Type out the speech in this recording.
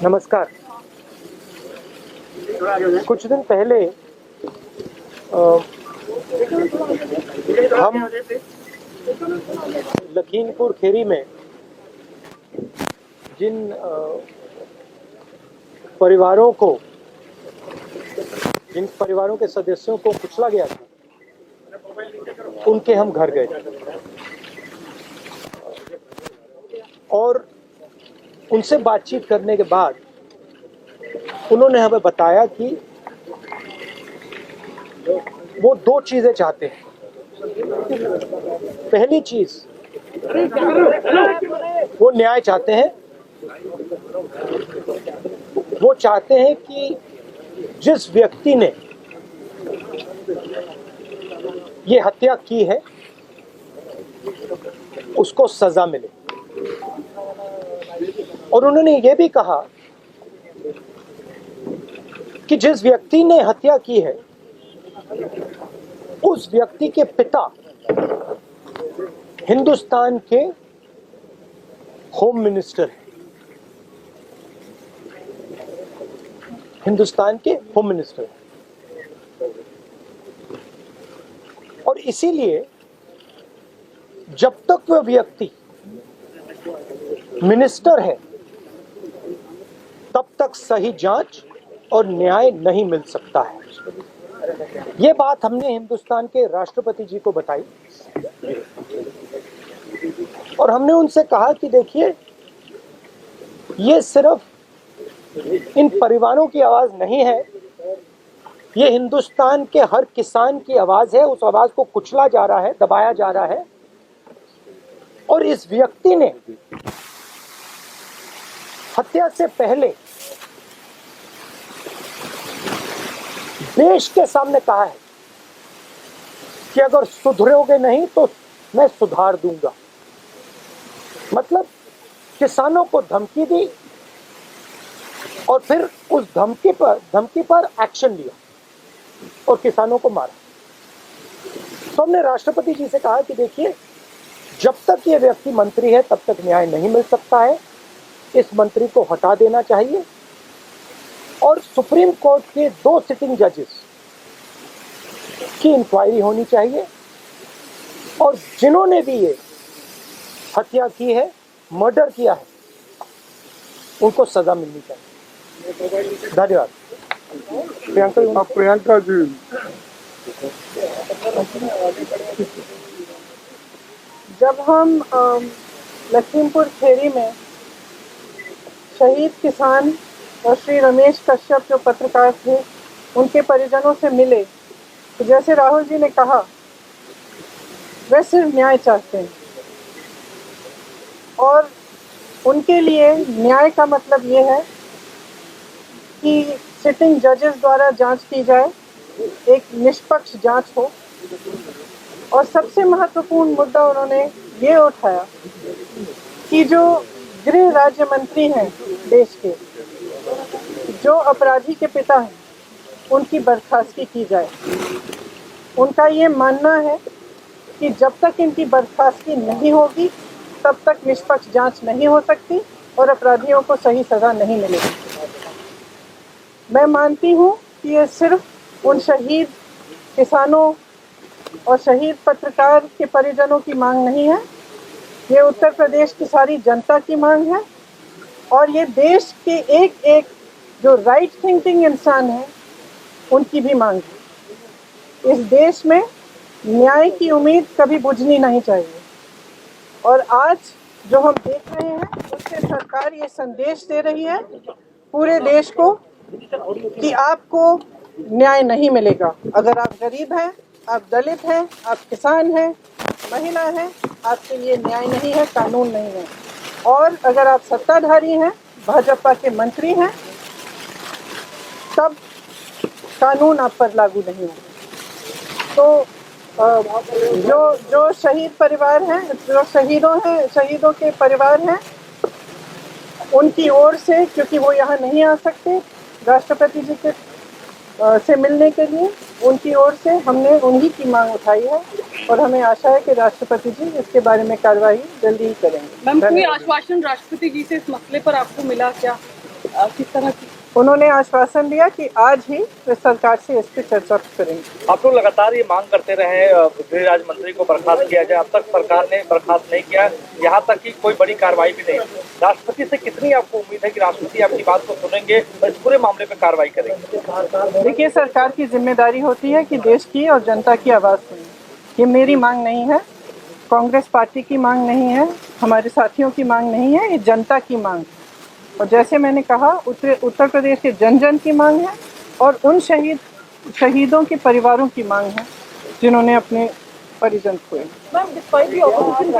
नमस्कार। कुछ दिन पहले हम लखीमपुर खीरी में जिन परिवारों के सदस्यों को कुचला गया था, उनके हम घर गए और उनसे बातचीत करने के बाद उन्होंने हमें बताया कि वो दो चीजें चाहते हैं। पहली चीज, वो न्याय चाहते हैं। वो चाहते हैं कि जिस व्यक्ति ने ये हत्या की है उसको सजा मिले। और उन्होंने ये भी कहा कि जिस व्यक्ति ने हत्या की है उस व्यक्ति के पिता हिंदुस्तान के होम मिनिस्टर हैं। हिंदुस्तान के होम मिनिस्टर हैं। और इसीलिए जब तक वह व्यक्ति मिनिस्टर है तब तक सही जांच और न्याय नहीं मिल सकता है। ये बात हमने हिंदुस्तान के राष्ट्रपति जी को बताई और हमने उनसे कहा कि देखिए, ये सिर्फ इन परिवारों की आवाज नहीं है, ये हिंदुस्तान के हर किसान की आवाज है। उस आवाज को कुचला जा रहा है, दबाया जा रहा है। और इस व्यक्ति ने हत्या से पहले देश के सामने कहा है कि अगर सुधरोगे नहीं तो मैं सुधार दूंगा। मतलब किसानों को धमकी दी और फिर उस धमकी पर एक्शन लिया और किसानों को मारा। तो हमने राष्ट्रपति जी से कहा कि देखिए, जब तक ये व्यक्ति मंत्री है तब तक न्याय नहीं मिल सकता है। इस मंत्री को हटा देना चाहिए और सुप्रीम कोर्ट के 2 सिटिंग जजेस की इंक्वायरी होनी चाहिए और जिन्होंने भी ये हत्या की है, मर्डर किया है, उनको सजा मिलनी चाहिए। धन्यवाद। प्रियंका जी, जब हम लखीमपुर खीरी में शहीद किसान और श्री रमेश कश्यप जो पत्रकार थे उनके परिजनों से मिले, तो जैसे राहुल जी ने कहा, वे सिर्फ न्याय चाहते हैं और उनके लिए न्याय का मतलब ये है कि सिटिंग जजेस द्वारा जांच की जाए, एक निष्पक्ष जांच हो। और सबसे महत्वपूर्ण मुद्दा उन्होंने ये उठाया कि जो गृह राज्य मंत्री हैं देश के, जो अपराधी के पिता हैं, उनकी बर्खास्तगी की जाए। उनका ये मानना है कि जब तक इनकी बर्खास्तगी नहीं होगी तब तक निष्पक्ष जांच नहीं हो सकती और अपराधियों को सही सजा नहीं मिलेगी। मैं मानती हूँ कि ये सिर्फ उन शहीद किसानों और शहीद पत्रकार के परिजनों की मांग नहीं है, ये उत्तर प्रदेश की सारी जनता की मांग है और ये देश के एक एक जो राइट थिंकिंग इंसान हैं उनकी भी मांग है। इस देश में न्याय की उम्मीद कभी बुझनी नहीं चाहिए और आज जो हम देख रहे हैं उससे सरकार ये संदेश दे रही है पूरे देश को कि आपको न्याय नहीं मिलेगा। अगर आप गरीब हैं, आप दलित हैं, आप किसान हैं, महिला हैं, आपके लिए न्याय नहीं है, कानून नहीं है। और अगर आप सत्ताधारी हैं, भाजपा के मंत्री हैं, तब कानून आप पर लागू नहीं होगा। तो जो शहीद परिवार हैं, जो शहीदों के परिवार हैं, उनकी ओर से, क्योंकि वो यहाँ नहीं आ सकते राष्ट्रपति जी के से मिलने के लिए, उनकी ओर से हमने उन्हीं की मांग उठाई है और हमें आशा है कि राष्ट्रपति जी इसके बारे में कार्रवाई जल्दी ही करेंगे। मैम, कोई आश्वासन राष्ट्रपति जी से इस मसले पर आपको मिला क्या? किस तरह की? उन्होंने आश्वासन दिया कि आज ही वे सरकार से इस पर चर्चा करेंगे। आप लोग लगातार ये मांग करते रहे गृह राज्य मंत्री को बर्खास्त किया जाए, अब तक सरकार ने बर्खास्त नहीं किया, यहाँ तक कि कोई बड़ी कार्रवाई भी नहीं। राष्ट्रपति से कितनी आपको उम्मीद है कि राष्ट्रपति आपकी बात को सुनेंगे और इस पूरे मामले पर कार्रवाई करेंगे? देखिए, सरकार की जिम्मेदारी होती है कि देश की और जनता की आवाज़ सुने। ये मेरी मांग नहीं है, कांग्रेस पार्टी की मांग नहीं है, हमारे साथियों की मांग नहीं है, ये जनता की मांग है। और जैसे मैंने कहा, उत्तर प्रदेश के जन जन की मांग है और उन शहीदों के परिवारों की मांग है जिन्होंने अपने परिजन खोए। Ma'am, despite the opposition